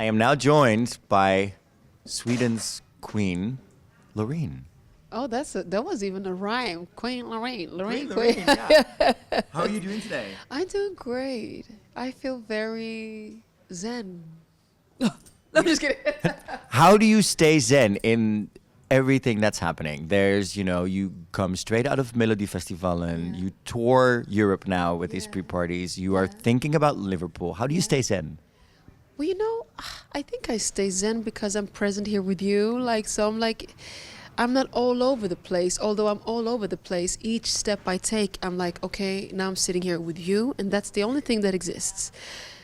I am now joined by Sweden's Queen, Loreen. Oh, that was even a rhyme. Queen Lorraine. Lorraine Loreen, Queen. yeah. How are you doing today? I'm doing great. I feel very zen. I'm just kidding. How do you stay zen in everything that's happening? There's, you come straight out of Melody Festival and you tour Europe now with these pre-parties. You are thinking about Liverpool. How do you stay zen? Well, I think I stay zen because I'm present here with you. I'm not all over the place. Although I'm all over the place, each step I take, I'm like, okay, now I'm sitting here with you, and that's the only thing that exists.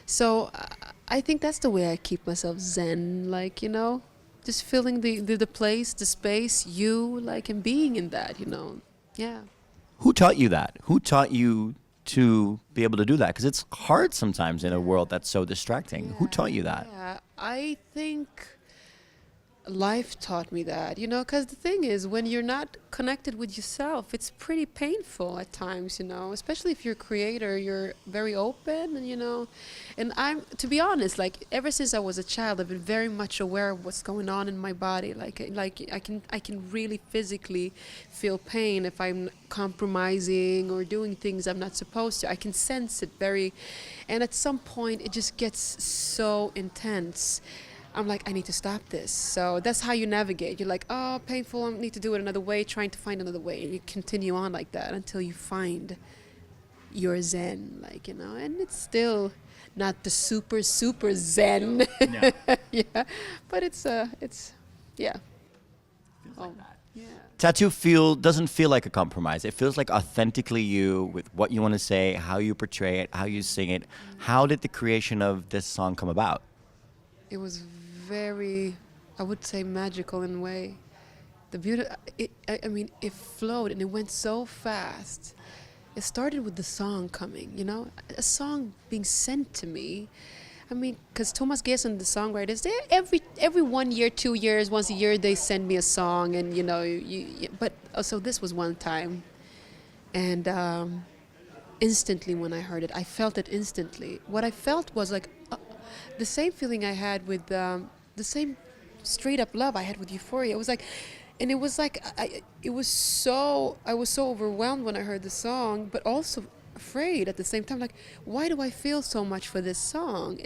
So I think that's the way I keep myself zen, just feeling the place, the space, you, and being in that, yeah. Who taught you that? Who taught you to be able to do that? Because it's hard sometimes in a world that's so distracting. Who taught you that? Yeah, I think life taught me that, because the thing is, when you're not connected with yourself, it's pretty painful at times, especially if you're a creator, you're very open, and I'm, to be honest, ever since I was a child, I've been very much aware of what's going on in my body. I can really physically feel pain if I'm compromising or doing things I'm not supposed to. I can sense it and at some point it just gets so intense. I'm like, I need to stop this. So that's how you navigate. You're like, oh, painful, I need to do it another way, trying to find another way. And you continue on like that until you find your zen, and it's still not the super, super zen. No. Yeah, but it's yeah. Feels like that. Yeah. Tattoo doesn't feel like a compromise. It feels like authentically you with what you want to say, how you portray it, how you sing it. How did the creation of this song come about? It was very, I would say, magical in a way. The beauty, it flowed and it went so fast. It started with the song coming, a song being sent to me. Because Thomas Gesson, the songwriters, every 1 year, 2 years, once a year, they send me a song, and but so this was one time, and instantly when I heard it, I felt it instantly. What I felt was the same feeling I had with the same straight up love I had with Euphoria. It was I was so overwhelmed when I heard the song, but also afraid at the same time. Why do I feel so much for this song?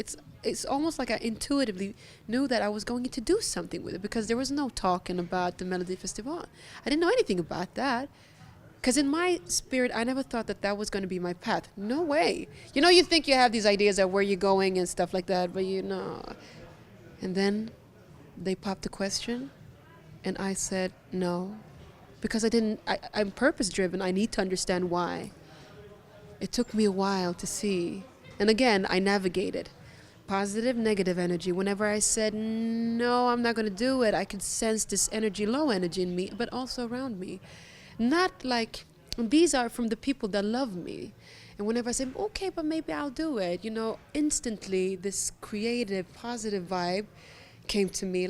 It's almost like I intuitively knew that I was going to do something with it, because there was no talking about the Melody Festival. I didn't know anything about that. Because in my spirit, I never thought that was going to be my path. No way. You think you have these ideas of where you're going and stuff like that, but And then they popped the question, and I said no. Because I'm purpose-driven. I need to understand why. It took me a while to see. And again, I navigated. Positive, negative energy. Whenever I said, no, I'm not going to do it, I could sense this energy, low energy in me, but also around me. Not these are from the people that love me. And whenever I say, okay, but maybe I'll do it, instantly this creative, positive vibe came to me.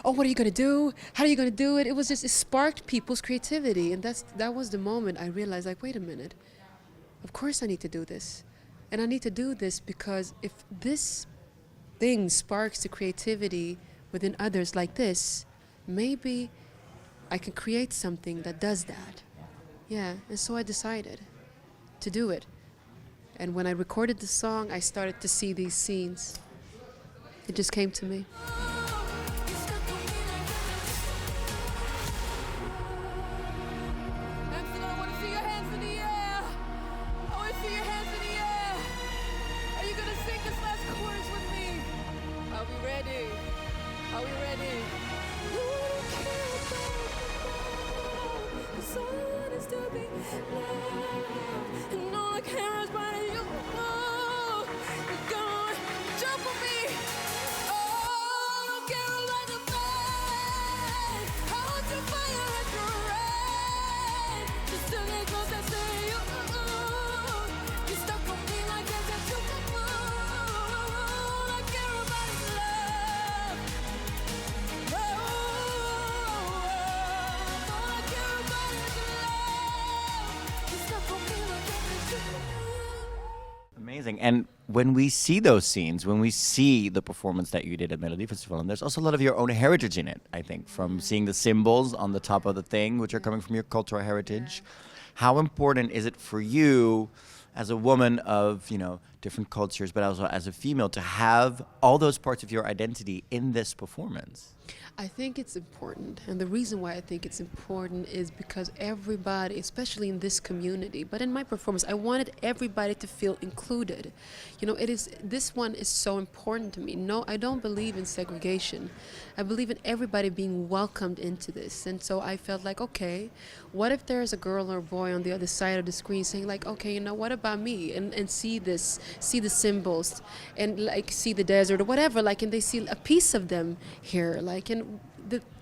Oh, what are you going to do? How are you going to do it? It sparked people's creativity. And that was the moment I realized, wait a minute. Of course I need to do this. And I need to do this because if this thing sparks the creativity within others like this, maybe I can create something that does that. Yeah, and so I decided to do it. And when I recorded the song, I started to see these scenes. It just came to me. Amazing. And when we see those scenes, when we see the performance that you did at Melody Festival, and there's also a lot of your own heritage in it, I think, from seeing the symbols on the top of the thing, which are coming from your cultural heritage. How important is it for you as a woman of, different cultures, but also as a female, to have all those parts of your identity in this performance? I think it's important, and the reason why I think it's important is because everybody, especially in this community, but in my performance, I wanted everybody to feel included. This one is so important to me. No, I don't believe in segregation. I believe in everybody being welcomed into this, and so I felt like, okay, what if there's a girl or a boy on the other side of the screen saying like, okay, what about me? And see the symbols, and like see the desert or whatever, like, and they see a piece of them here, like, and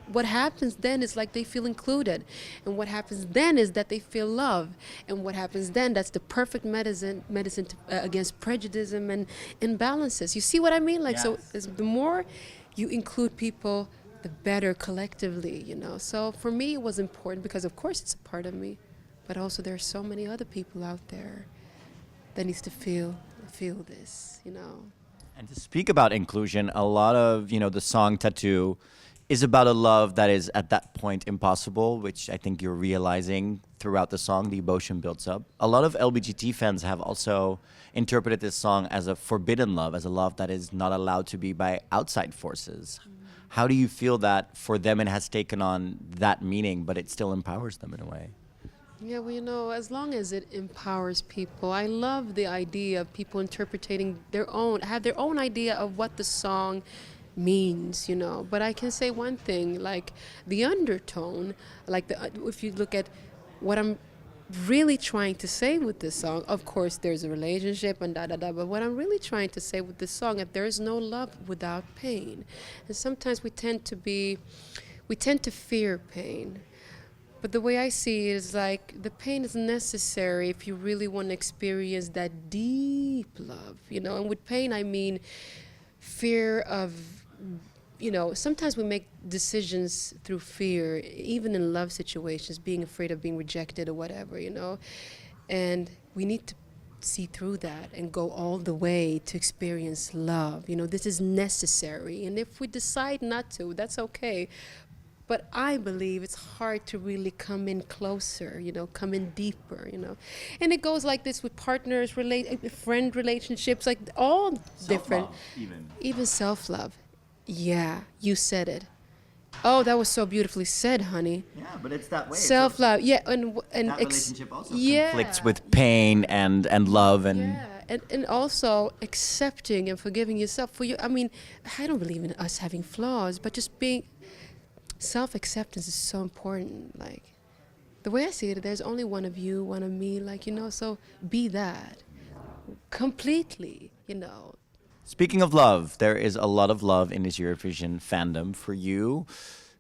what happens then is like they feel included, and what happens then is that they feel love, and what happens then, that's the perfect medicine to, against prejudice and imbalances. You see what I mean? Like, so the more you include people, the better collectively, So for me, it was important because, of course, it's a part of me, but also there are so many other people out there that needs to feel this, And to speak about inclusion, a lot of, the song Tattoo is about a love that is at that point impossible, which I think you're realizing throughout the song. The emotion builds up. A lot of LBGT fans have also interpreted this song as a forbidden love, as a love that is not allowed to be by outside forces. How do you feel that for them it has taken on that meaning, but it still empowers them in a way? Yeah, well, as long as it empowers people, I love the idea of people interpreting have their own idea of what the song means, But I can say one thing, like the undertone, like if you look at what I'm really trying to say with this song, of course there's a relationship and but what I'm really trying to say with this song, if there is no love without pain. And sometimes we tend to fear pain. But the way I see it is like the pain is necessary if you really want to experience that deep love, And with pain, I mean fear of, sometimes we make decisions through fear, even in love situations, being afraid of being rejected or whatever, And we need to see through that and go all the way to experience love. This is necessary. And if we decide not to, that's okay. But I believe it's hard to really come in closer, come in deeper, And it goes like this with partners, friend relationships, like all different. Even self-love. Yeah, you said it. Oh, that was so beautifully said, honey. Yeah, but it's that way. Self-love, yeah, and that relationship also conflicts with pain and love and. Yeah, and also accepting and forgiving yourself for you. I mean, I don't believe in us having flaws, but just being. Self-acceptance is so important. Like, the way I see it, there's only one of you, one of me, so be that completely, Speaking of love, there is a lot of love in this Eurovision fandom for you.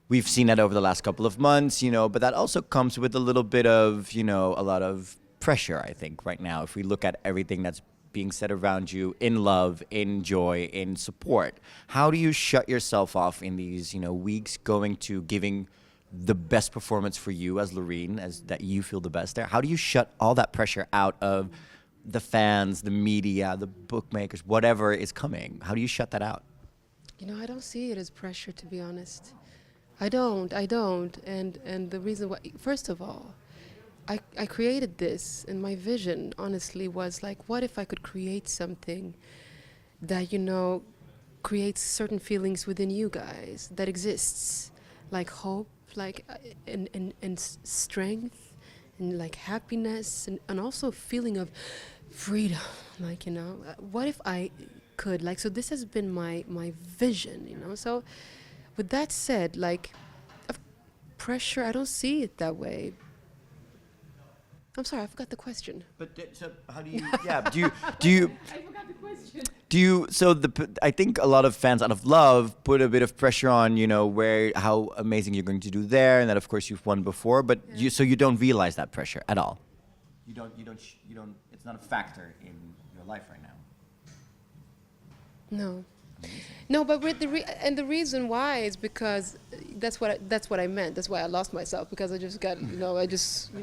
We've seen that over the last couple of months, but that also comes with a little bit of, a lot of pressure, I think, right now, if we look at everything that's being said around you in love, in joy, in support. How do you shut yourself off in these, weeks going to giving the best performance for you as Loreen, as that you feel the best there? How do you shut all that pressure out of the fans, the media, the bookmakers, whatever is coming? How do you shut that out? I don't see it as pressure, to be honest. I don't. And the reason why, first of all, I created this, and my vision, honestly, was like, what if I could create something that, creates certain feelings within you guys that exists, like hope, like and strength, and like happiness, and also a feeling of freedom, like, what if I could, like, so this has been my vision, So with that said, like, of pressure, I don't see it that way. I'm sorry, I forgot the question. But so how do you? Yeah, do you? I forgot the question. Do you? So I think a lot of fans, out of love, put a bit of pressure on how amazing you're going to do there, and that of course you've won before. But you don't realize that pressure at all. You don't. It's not a factor in your life right now. No, No, but with the reason why is because that's what I meant. That's why I lost myself, because I just got, I just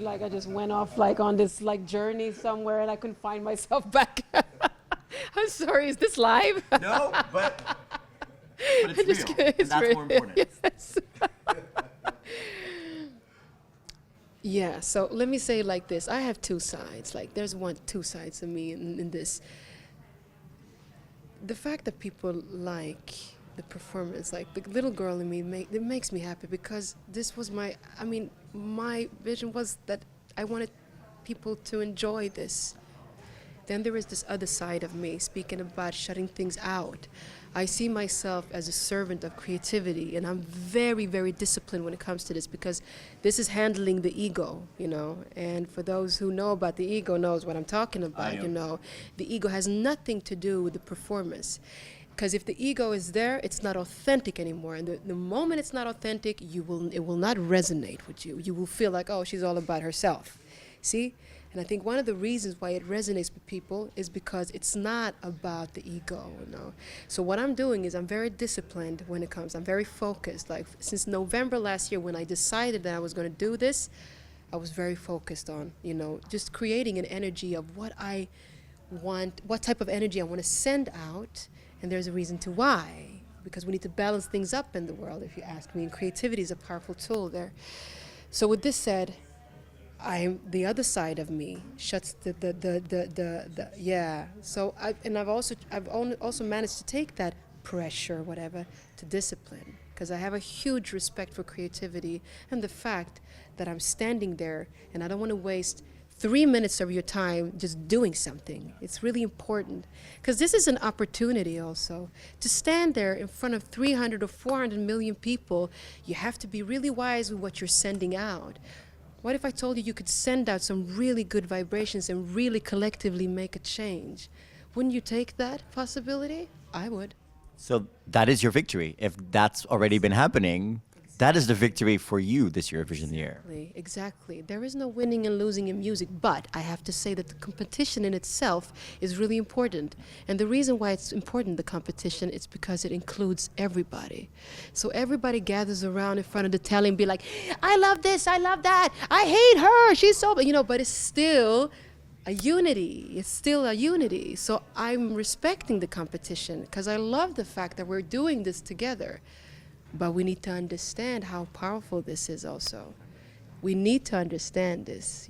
went off like on this like journey somewhere, and I couldn't find myself back. I'm sorry. Is this live? No, but it's Just real. kidding, And that's real. more important. Yes. Yeah. So let me say it like this. I have two sides. Like there's two sides of me in this. The fact that people like the performance, like the little girl in me, it makes me happy, because this was my vision was that I wanted people to enjoy this. Then there is this other side of me speaking about shutting things out. I see myself as a servant of creativity, and I'm very, very disciplined when it comes to this, because this is handling the ego, and for those who know about the ego knows what I'm talking about, The ego has nothing to do with the performance. Because if the ego is there, it's not authentic anymore. And the moment it's not authentic, it will not resonate with you. You will feel like, oh, she's all about herself. See? And I think one of the reasons why it resonates with people is because it's not about the ego, So what I'm doing is I'm very disciplined when it comes. I'm very focused. Like since November last year, when I decided that I was going to do this, I was very focused on, just creating an energy of what I want, what type of energy I want to send out. And there's a reason to why. Because we need to balance things up in the world, if you ask me. And creativity is a powerful tool there. So with this said, the other side of me shuts yeah. So I've also managed to take that pressure, whatever, to discipline, because I have a huge respect for creativity and the fact that I'm standing there, and I don't want to waste 3 minutes of your time just doing something. It's really important, because this is an opportunity also to stand there in front of 300 or 400 million people. You have to be really wise with what you're sending out. What if I told you could send out some really good vibrations and really collectively make a change? Wouldn't you take that possibility? I would. So that is your victory. If that's already been happening, that is the victory for you this Eurovision year. Exactly. There is no winning and losing in music, but I have to say that the competition in itself is really important. And the reason why it's important, the competition, is because it includes everybody. So everybody gathers around in front of the telly and be like, I love this, I love that, I hate her, she's so, but it's still a unity. It's still a unity. So I'm respecting the competition, because I love the fact that we're doing this together. But we need to understand how powerful this is also. We need to understand this,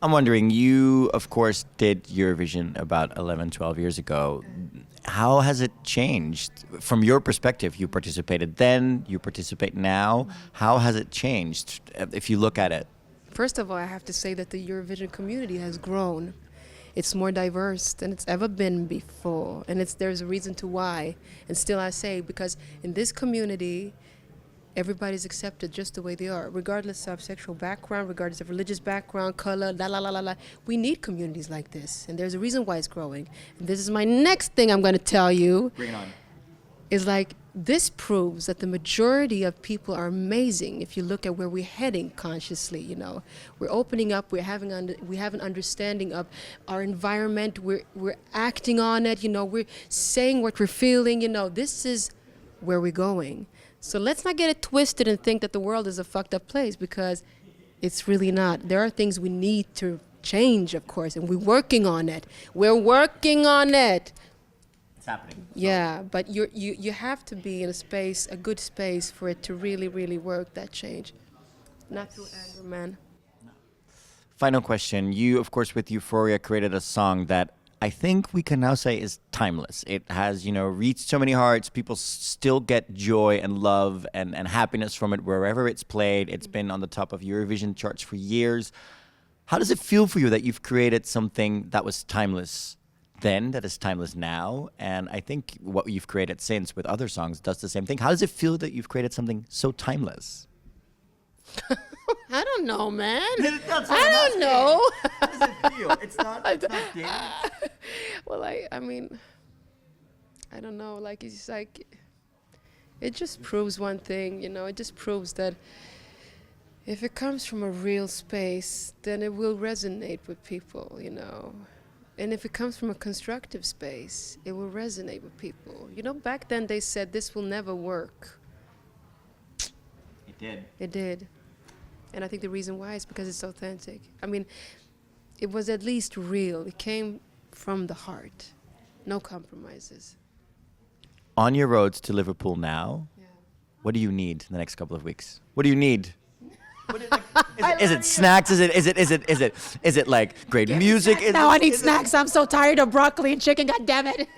I'm wondering, you, of course, did Eurovision about 11, 12 years ago. How has it changed? From your perspective, you participated then, you participate now. How has it changed, if you look at it? First of all, I have to say that the Eurovision community has grown. It's more diverse than it's ever been before. And there's a reason to why. And still I say, because in this community, everybody's accepted just the way they are, regardless of sexual background, regardless of religious background, color, la. We need communities like this. And there's a reason why it's growing. And this is my next thing I'm going to tell you. Bring it on. Is like, this proves that the majority of people are amazing. If you look at where we're heading consciously, we're opening up, we have an understanding of our environment, we're acting on it, we're saying what we're feeling, this is where we're going. So let's not get it twisted and think that the world is a fucked up place, because it's really not. There are things we need to change, of course, and we're working on it. We're working on it. Happening. Yeah, but you have to be in a good space for it to really, really work, that change. Not through anger, man. Final question. You, of course, with Euphoria, created a song that I think we can now say is timeless. It has, reached so many hearts. People still get joy and love and happiness from it wherever it's played. It's been on the top of Eurovision charts for years. How does it feel for you that you've created something that was timeless then, that is timeless now? And I think what you've created since with other songs does the same thing. How does it feel that you've created something so timeless? I don't know, man. That's I don't know. How does it feel? It's not dated. Well, I mean, I don't know. Like, it's like, it just proves one thing, It just proves that if it comes from a real space, then it will resonate with people, And if it comes from a constructive space, it will resonate with people. You know, back then they said this will never work. It did. It did. And I think the reason why is because it's authentic. I mean, it was at least real. It came from the heart. No compromises. On your roads to Liverpool now, Yeah. what do you need in the next couple of weeks? What do you need? Is it snacks? Is it like great music? Now I need snacks. I'm so tired of broccoli and chicken. God damn it.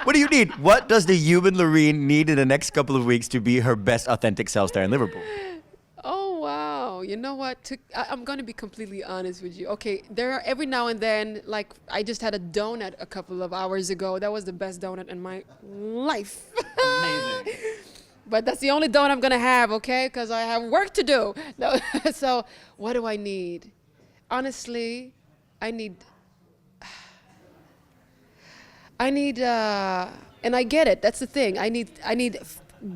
What do you need? What does the human Loreen need in the next couple of weeks to be her best authentic self there in Liverpool? Oh, wow. You know what? I'm going to be completely honest with you. Okay, there are every now and then, like, I just had a donut a couple of hours ago. That was the best donut in my life. Amazing. But that's the only donut I'm going to have, okay? Because I have work to do. No. So what do I need? Honestly, I need, and I get it. That's the thing. I need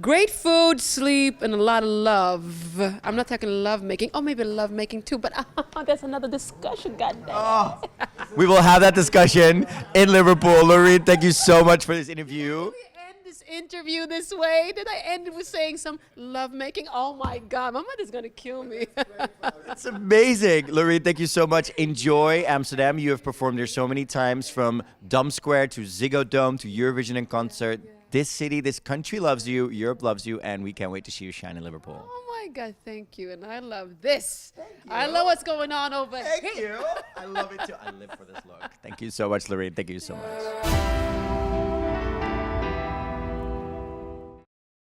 great food, sleep, and a lot of love. I'm not talking love making. Oh, maybe love making too, but that's another discussion, goddamn. We will have that discussion in Liverpool. Loreen, thank you so much for this interview. End this interview this way? Did I end it with saying some love making? Oh my God, my mother's gonna kill me. It's amazing. Loreen, thank you so much. Enjoy Amsterdam. You have performed there so many times, from Dam Square to Ziggo Dome to Eurovision in concert. This city, this country loves you, Europe loves you, and we can't wait to see you shine in Liverpool. Oh my God, thank you. And I love this. I love what's going on over here. you. I love it too. I live for this look. Thank you so much, Loreen. Thank you so much.